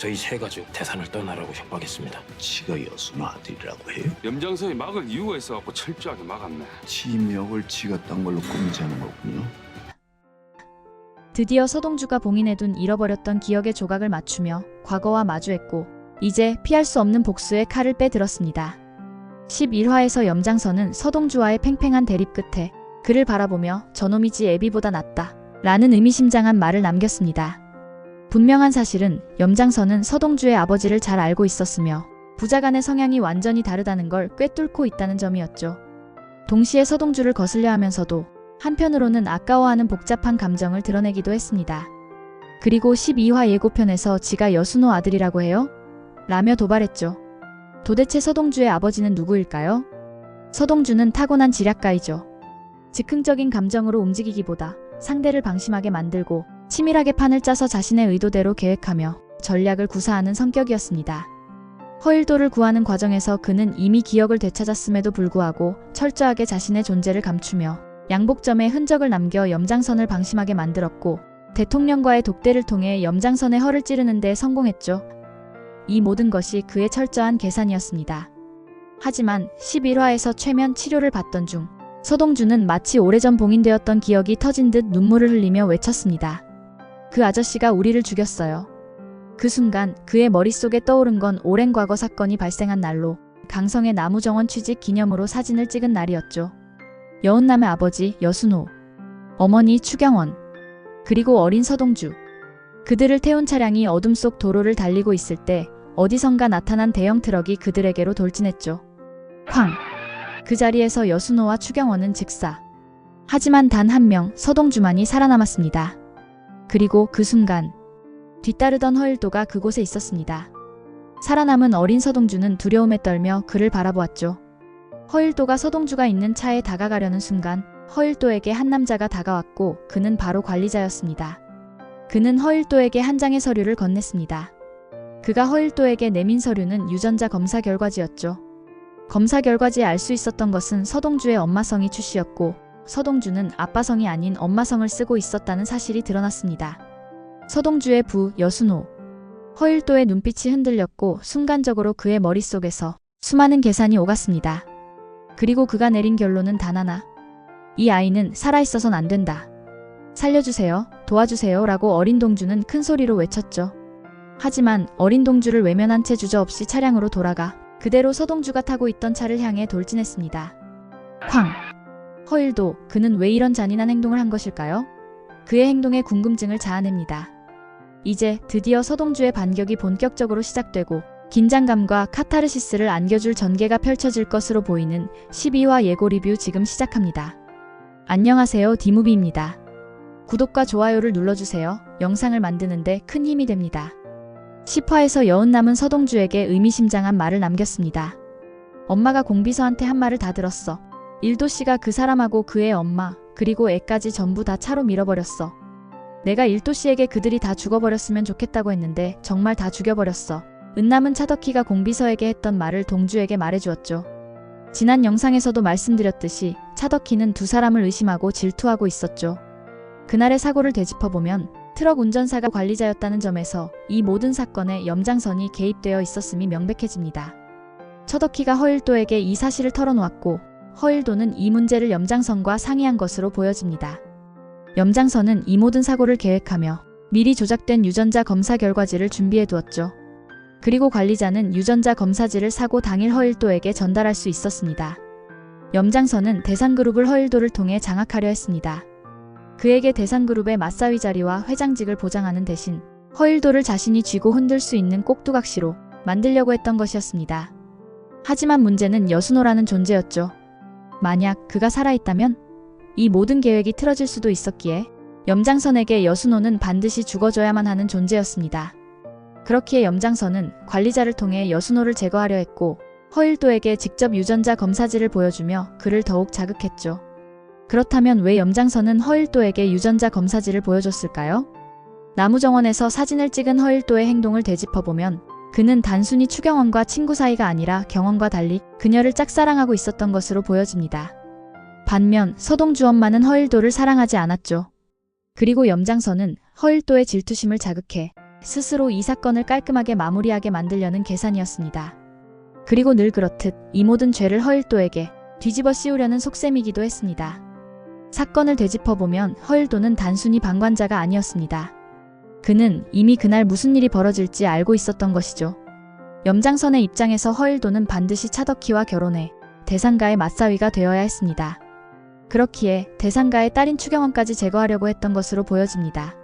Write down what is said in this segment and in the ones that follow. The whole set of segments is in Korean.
저희 세 가족 태산을 떠나라고 협박했습니다. 지가 여순 아들이라고 해요? 염장선이 막을 이유가 있어갖고 철저하게 막았네. 지명을 지가 딴 걸로 꾸미자는 거군요. 드디어 서동주가 봉인해둔 잃어버렸던 기억의 조각을 맞추며 과거와 마주했고 이제 피할 수 없는 복수의 칼을 빼들었습니다. 11화에서 염장선은 서동주와의 팽팽한 대립 끝에 그를 바라보며 저놈이지 애비보다 낫다 라는 의미심장한 말을 남겼습니다. 분명한 사실은 염장선은 서동주의 아버지를 잘 알고 있었으며 부자간의 성향이 완전히 다르다는 걸 꿰뚫고 있다는 점이었죠. 동시에 서동주를 거슬려 하면서도 한편으로는 아까워하는 복잡한 감정을 드러내기도 했습니다. 그리고 12화 예고편에서 지가 여순호 아들이라고 해요? 라며 도발했죠. 도대체 서동주의 아버지는 누구일까요? 서동주는 타고난 지략가이죠. 즉흥적인 감정으로 움직이기보다 상대를 방심하게 만들고 치밀하게 판을 짜서 자신의 의도대로 계획하며 전략을 구사하는 성격이었습니다. 허일도를 구하는 과정에서 그는 이미 기억을 되찾았음에도 불구하고 철저하게 자신의 존재를 감추며 양복점에 흔적을 남겨 염장선을 방심하게 만들었고 대통령과의 독대를 통해 염장선의 허를 찌르는 데 성공했죠. 이 모든 것이 그의 철저한 계산이었습니다. 하지만 11화에서 최면 치료를 받던 중 서동주는 마치 오래전 봉인되었던 기억이 터진 듯 눈물을 흘리며 외쳤습니다. 그 아저씨가 우리를 죽였어요. 그 순간 그의 머릿속에 떠오른 건 오랜 과거 사건이 발생한 날로 강성의 나무정원 취직 기념으로 사진을 찍은 날이었죠. 여운남의 아버지 여순호, 어머니 추경원, 그리고 어린 서동주. 그들을 태운 차량이 어둠 속 도로를 달리고 있을 때 어디선가 나타난 대형 트럭이 그들에게로 돌진했죠. 쾅! 그 자리에서 여순호와 추경원은 즉사. 하지만 단 한 명 서동주만이 살아남았습니다. 그리고 그 순간 뒤따르던 허일도가 그곳에 있었습니다. 살아남은 어린 서동주는 두려움에 떨며 그를 바라보았죠. 허일도가 서동주가 있는 차에 다가가려는 순간 허일도에게 한 남자가 다가왔고 그는 바로 관리자였습니다. 그는 허일도에게 한 장의 서류를 건넸습니다. 그가 허일도에게 내민 서류는 유전자 검사 결과지였죠. 검사 결과지에 알 수 있었던 것은 서동주의 엄마성이 추씨였고 서동주는 아빠성이 아닌 엄마성을 쓰고 있었다는 사실이 드러났습니다. 서동주의 부 여순호. 허일도의 눈빛이 흔들렸고 순간적으로 그의 머릿속에서 수많은 계산이 오갔습니다. 그리고 그가 내린 결론은 단 하나. 이 아이는 살아있어선 안 된다. 살려주세요, 도와주세요 라고 어린 동주는 큰 소리로 외쳤죠. 하지만 어린 동주를 외면한 채 주저없이 차량으로 돌아가 그대로 서동주가 타고 있던 차를 향해 돌진했습니다. 쾅! 허일도, 그는 왜 이런 잔인한 행동을 한 것일까요? 그의 행동에 궁금증을 자아냅니다. 이제 드디어 서동주의 반격이 본격적으로 시작되고 긴장감과 카타르시스를 안겨줄 전개가 펼쳐질 것으로 보이는 12화 예고 리뷰 지금 시작합니다. 안녕하세요, 디무비입니다. 구독과 좋아요를 눌러주세요. 영상을 만드는데 큰 힘이 됩니다. 10화에서 여운남은 서동주에게 의미심장한 말을 남겼습니다. 엄마가 공비서한테 한 말을 다 들었어. 일도씨가 그 사람하고 그의 엄마, 그리고 애까지 전부 다 차로 밀어버렸어. 내가 일도씨에게 그들이 다 죽어버렸으면 좋겠다고 했는데 정말 다 죽여버렸어. 은남은 차덕희가 공비서에게 했던 말을 동주에게 말해주었죠. 지난 영상에서도 말씀드렸듯이 차덕희는 두 사람을 의심하고 질투하고 있었죠. 그날의 사고를 되짚어보면 트럭 운전사가 관리자였다는 점에서 이 모든 사건에 염장선이 개입되어 있었음이 명백해집니다. 차덕희가 허일도에게 이 사실을 털어놓았고 허일도는 이 문제를 염장선과 상의한 것으로 보여집니다. 염장선은 이 모든 사고를 계획하며 미리 조작된 유전자 검사 결과지를 준비해 두었죠. 그리고 관리자는 유전자 검사지를 사고 당일 허일도에게 전달할 수 있었습니다. 염장선은 대상그룹을 허일도를 통해 장악하려 했습니다. 그에게 대상그룹의 맞사위 자리와 회장직을 보장하는 대신 허일도를 자신이 쥐고 흔들 수 있는 꼭두각시로 만들려고 했던 것이었습니다. 하지만 문제는 여순호라는 존재였죠. 만약 그가 살아있다면 이 모든 계획이 틀어질 수도 있었기에 염장선에게 여순호는 반드시 죽어줘야만 하는 존재였습니다. 그렇기에 염장선은 관리자를 통해 여순호를 제거하려 했고 허일도에게 직접 유전자 검사지를 보여주며 그를 더욱 자극했죠. 그렇다면 왜 염장선은 허일도에게 유전자 검사지를 보여줬을까요? 나무정원에서 사진을 찍은 허일도의 행동을 되짚어보면 그는 단순히 추경원과 친구 사이가 아니라 경원과 달리 그녀를 짝사랑하고 있었던 것으로 보여집니다. 반면 서동주 엄마는 허일도를 사랑하지 않았죠. 그리고 염장선은 허일도의 질투심을 자극해 스스로 이 사건을 깔끔하게 마무리하게 만들려는 계산이었습니다. 그리고 늘 그렇듯 이 모든 죄를 허일도에게 뒤집어 씌우려는 속셈이기도 했습니다. 사건을 되짚어보면 허일도는 단순히 방관자가 아니었습니다. 그는 이미 그날 무슨 일이 벌어질지 알고 있었던 것이죠. 염장선의 입장에서 허일도는 반드시 차덕희와 결혼해 대상가의 맞사위가 되어야 했습니다. 그렇기에 대상가의 딸인 추경원까지 제거하려고 했던 것으로 보여집니다.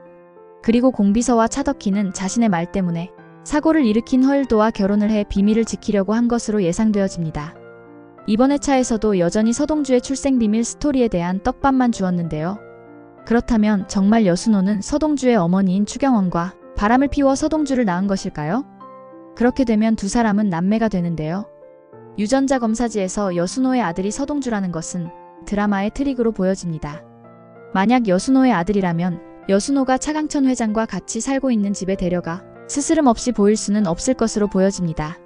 그리고 공비서와 차덕희는 자신의 말 때문에 사고를 일으킨 허일도와 결혼을 해 비밀을 지키려고 한 것으로 예상되어집니다. 이번 회차에서도 여전히 서동주의 출생 비밀 스토리에 대한 떡밥만 주었는데요. 그렇다면 정말 여순호는 서동주의 어머니인 추경원과 바람을 피워 서동주를 낳은 것일까요? 그렇게 되면 두 사람은 남매가 되는데요. 유전자 검사지에서 여순호의 아들이 서동주라는 것은 드라마의 트릭으로 보여집니다. 만약 여순호의 아들이라면 여순호가 차강천 회장과 같이 살고 있는 집에 데려가 스스럼 없이 보일 수는 없을 것으로 보여집니다.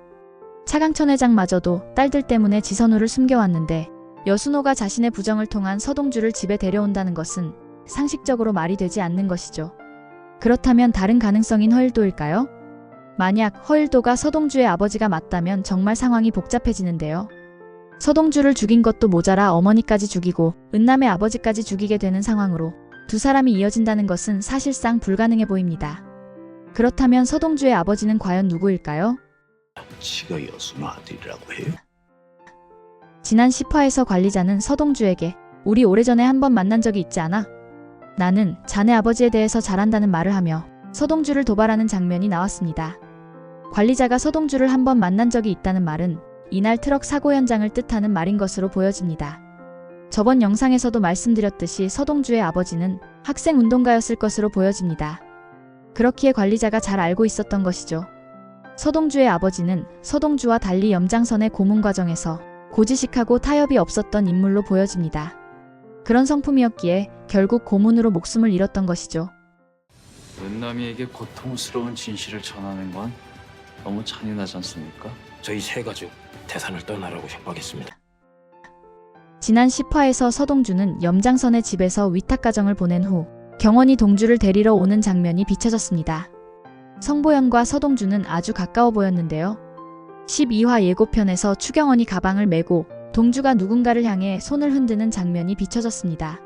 차강천 회장마저도 딸들 때문에 지선우를 숨겨왔는데 여순호가 자신의 부정을 통한 서동주를 집에 데려온다는 것은 상식적으로 말이 되지 않는 것이죠. 그렇다면 다른 가능성인 허일도일까요? 만약 허일도가 서동주의 아버지가 맞다면 정말 상황이 복잡해지는데요. 서동주를 죽인 것도 모자라 어머니까지 죽이고 은남의 아버지까지 죽이게 되는 상황으로 두 사람이 이어진다는 것은 사실상 불가능해 보입니다. 그렇다면 서동주의 아버지는 과연 누구일까요? 지가 여순호 아들이라고 해요? 지난 10화에서 관리자는 서동주에게 우리 오래전에 한번 만난 적이 있지 않아? 나는 자네 아버지에 대해서 잘한다는 말을 하며 서동주를 도발하는 장면이 나왔습니다. 관리자가 서동주를 한번 만난 적이 있다는 말은 이날 트럭 사고 현장을 뜻하는 말인 것으로 보여집니다. 저번 영상에서도 말씀드렸듯이 서동주의 아버지는 학생 운동가였을 것으로 보여집니다. 그렇기에 관리자가 잘 알고 있었던 것이죠. 서동주의 아버지는 서동주와 달리 염장선의 고문 과정에서 고지식하고 타협이 없었던 인물로 보여집니다. 그런 성품이었기에 결국 고문으로 목숨을 잃었던 것이죠. 은남이에게 고통스러운 진실을 전하는 건 너무 잔인하지 않습니까? 저희 세 가족 대산을 떠나라고 협박했습니다. 지난 10화에서 서동주는 염장선의 집에서 위탁가정을 보낸 후 경원이 동주를 데리러 오는 장면이 비춰졌습니다. 성보연과 서동주는 아주 가까워 보였는데요. 12화 예고편에서 추경원이 가방을 메고 동주가 누군가를 향해 손을 흔드는 장면이 비춰졌습니다.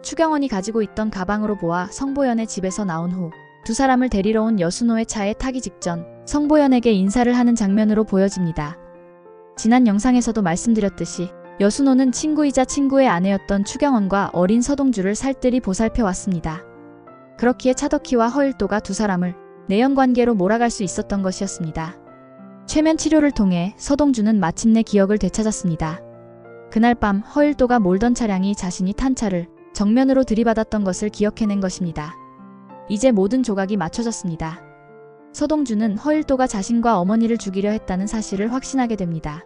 추경원이 가지고 있던 가방으로 보아 성보연의 집에서 나온 후 두 사람을 데리러 온 여순호의 차에 타기 직전 성보연에게 인사를 하는 장면으로 보여집니다. 지난 영상에서도 말씀드렸듯이 여순호는 친구이자 친구의 아내였던 추경원과 어린 서동주를 살뜰히 보살펴 왔습니다. 그렇기에 차덕희와 허일도가 두 사람을 내연관계로 몰아갈 수 있었던 것이었습니다. 최면 치료를 통해 서동주는 마침내 기억을 되찾았습니다. 그날 밤 허일도가 몰던 차량이 자신이 탄 차를 정면으로 들이받았던 것을 기억해낸 것입니다. 이제 모든 조각이 맞춰졌습니다. 서동주는 허일도가 자신과 어머니를 죽이려 했다는 사실을 확신하게 됩니다.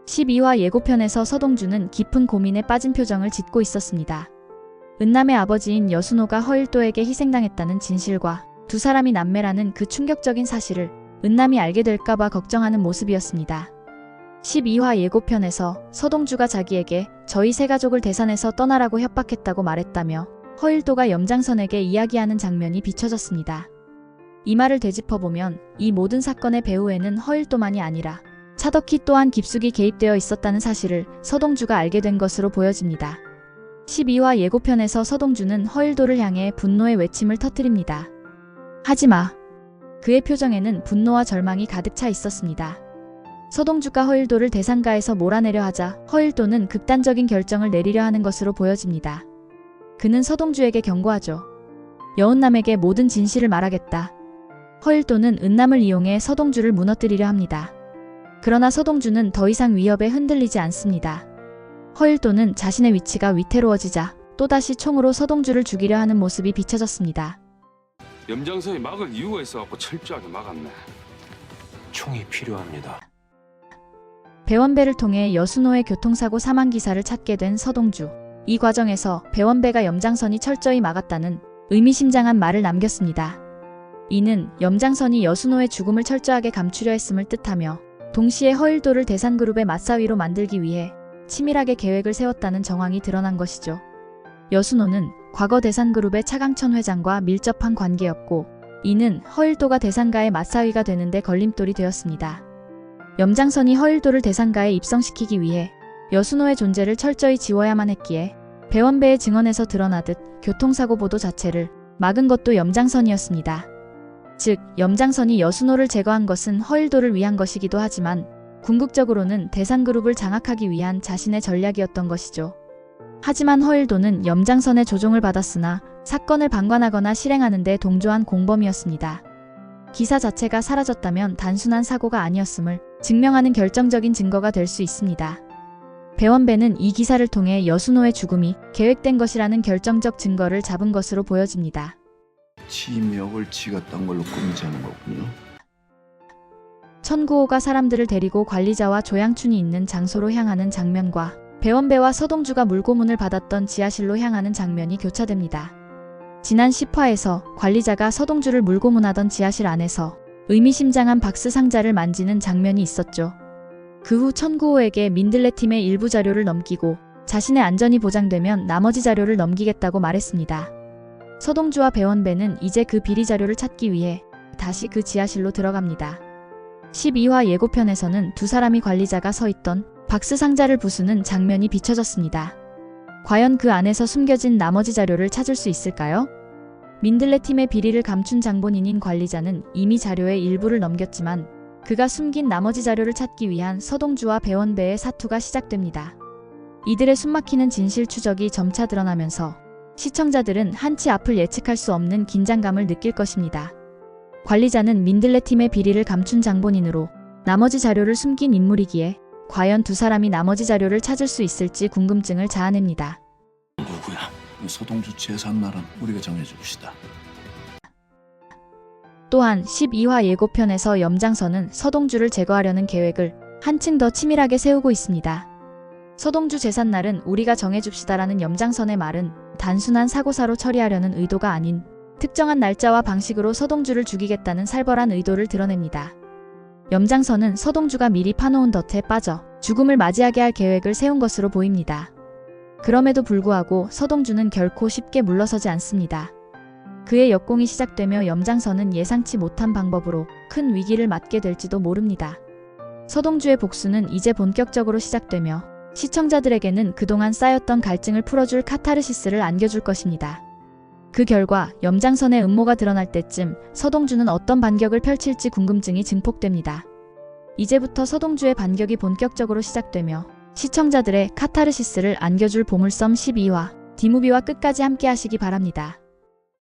12화 예고편에서 서동주는 깊은 고민에 빠진 표정을 짓고 있었습니다. 은남의 아버지인 여순호가 허일도에게 희생당했다는 진실과 두 사람이 남매라는 그 충격적인 사실을 은남이 알게 될까봐 걱정하는 모습이었습니다. 12화 예고편에서 서동주가 자기에게 저희 세 가족을 대산해서 떠나라고 협박했다고 말했다며 허일도가 염장선에게 이야기하는 장면이 비춰졌습니다. 이 말을 되짚어보면 이 모든 사건의 배후에는 허일도만이 아니라 차덕희 또한 깊숙이 개입되어 있었다는 사실을 서동주가 알게 된 것으로 보여집니다. 12화 예고편에서 서동주는 허일도를 향해 분노의 외침을 터뜨립니다. 하지마. 그의 표정에는 분노와 절망이 가득 차 있었습니다. 서동주가 허일도를 대상가에서 몰아내려 하자 허일도는 극단적인 결정을 내리려 하는 것으로 보여집니다. 그는 서동주에게 경고하죠. 여은남에게 모든 진실을 말하겠다. 허일도는 은남을 이용해 서동주를 무너뜨리려 합니다. 그러나 서동주는 더 이상 위협에 흔들리지 않습니다. 허일도는 자신의 위치가 위태로워지자 또다시 총으로 서동주를 죽이려 하는 모습이 비춰졌습니다. 염장선이 막을 이유가 있어갖고 철저하게 막았네. 총이 필요합니다. 배원배를 통해 여순호의 교통사고 사망기사를 찾게 된 서동주. 이 과정에서 배원배가 염장선이 철저히 막았다는 의미심장한 말을 남겼습니다. 이는 염장선이 여순호의 죽음을 철저하게 감추려 했음을 뜻하며 동시에 허일도를 대산그룹의 맞사위로 만들기 위해 치밀하게 계획을 세웠다는 정황이 드러난 것이죠. 여순호는 과거 대산그룹의 차강천 회장과 밀접한 관계였고 이는 허일도가 대상가의 맞사위가 되는데 걸림돌이 되었습니다. 염장선이 허일도를 대상가에 입성시키기 위해 여순호의 존재를 철저히 지워야만 했기에 배원배의 증언에서 드러나듯 교통사고 보도 자체를 막은 것도 염장선이었습니다. 즉, 염장선이 여순호를 제거한 것은 허일도를 위한 것이기도 하지만 궁극적으로는 대상그룹을 장악하기 위한 자신의 전략이었던 것이죠. 하지만 허일도는 염장선의 조종을 받았으나 사건을 방관하거나 실행하는 데 동조한 공범이었습니다. 기사 자체가 사라졌다면 단순한 사고가 아니었음을 증명하는 결정적인 증거가 될 수 있습니다. 배원배는 이 기사를 통해 여순호의 죽음이 계획된 것이라는 결정적 증거를 잡은 것으로 보여집니다. 지명을 지가 딴 걸로 꾸미자는 거군요. 천구호가 사람들을 데리고 관리자와 조양춘이 있는 장소로 향하는 장면과 배원배와 서동주가 물고문을 받았던 지하실로 향하는 장면이 교차됩니다. 지난 10화에서 관리자가 서동주를 물고문하던 지하실 안에서 의미심장한 박스 상자를 만지는 장면이 있었죠. 그 후 천구호에게 민들레 팀의 일부 자료를 넘기고 자신의 안전이 보장되면 나머지 자료를 넘기겠다고 말했습니다. 서동주와 배원배는 이제 그 비리 자료를 찾기 위해 다시 그 지하실로 들어갑니다. 12화 예고편에서는 두 사람이 관리자가 서 있던 박스 상자를 부수는 장면이 비춰졌습니다. 과연 그 안에서 숨겨진 나머지 자료를 찾을 수 있을까요? 민들레 팀의 비리를 감춘 장본인인 관리자는 이미 자료의 일부를 넘겼지만 그가 숨긴 나머지 자료를 찾기 위한 서동주와 배원배의 사투가 시작됩니다. 이들의 숨막히는 진실 추적이 점차 드러나면서 시청자들은 한치 앞을 예측할 수 없는 긴장감을 느낄 것입니다. 관리자는 민들레 팀의 비리를 감춘 장본인으로 나머지 자료를 숨긴 인물이기에 과연 두 사람이 나머지 자료를 찾을 수 있을지 궁금증을 자아냅니다. 누구야? 서동주 재산날은 우리가 정해줍시다. 또한 12화 예고편에서 염장선은 서동주를 제거하려는 계획을 한층 더 치밀하게 세우고 있습니다. 서동주 재산날은 우리가 정해줍시다라는 염장선의 말은 단순한 사고사로 처리하려는 의도가 아닌 특정한 날짜와 방식으로 서동주를 죽이겠다는 살벌한 의도를 드러냅니다. 염장선은 서동주가 미리 파놓은 덫에 빠져 죽음을 맞이하게 할 계획을 세운 것으로 보입니다. 그럼에도 불구하고 서동주는 결코 쉽게 물러서지 않습니다. 그의 역공이 시작되며 염장선은 예상치 못한 방법으로 큰 위기를 맞게 될지도 모릅니다. 서동주의 복수는 이제 본격적으로 시작되며 시청자들에게는 그동안 쌓였던 갈증을 풀어줄 카타르시스를 안겨줄 것입니다. 그 결과 염장선의 음모가 드러날 때쯤 서동주는 어떤 반격을 펼칠지 궁금증이 증폭됩니다. 이제부터 서동주의 반격이 본격적으로 시작되며 시청자들의 카타르시스를 안겨줄 보물섬 12화 디무비와 끝까지 함께 하시기 바랍니다.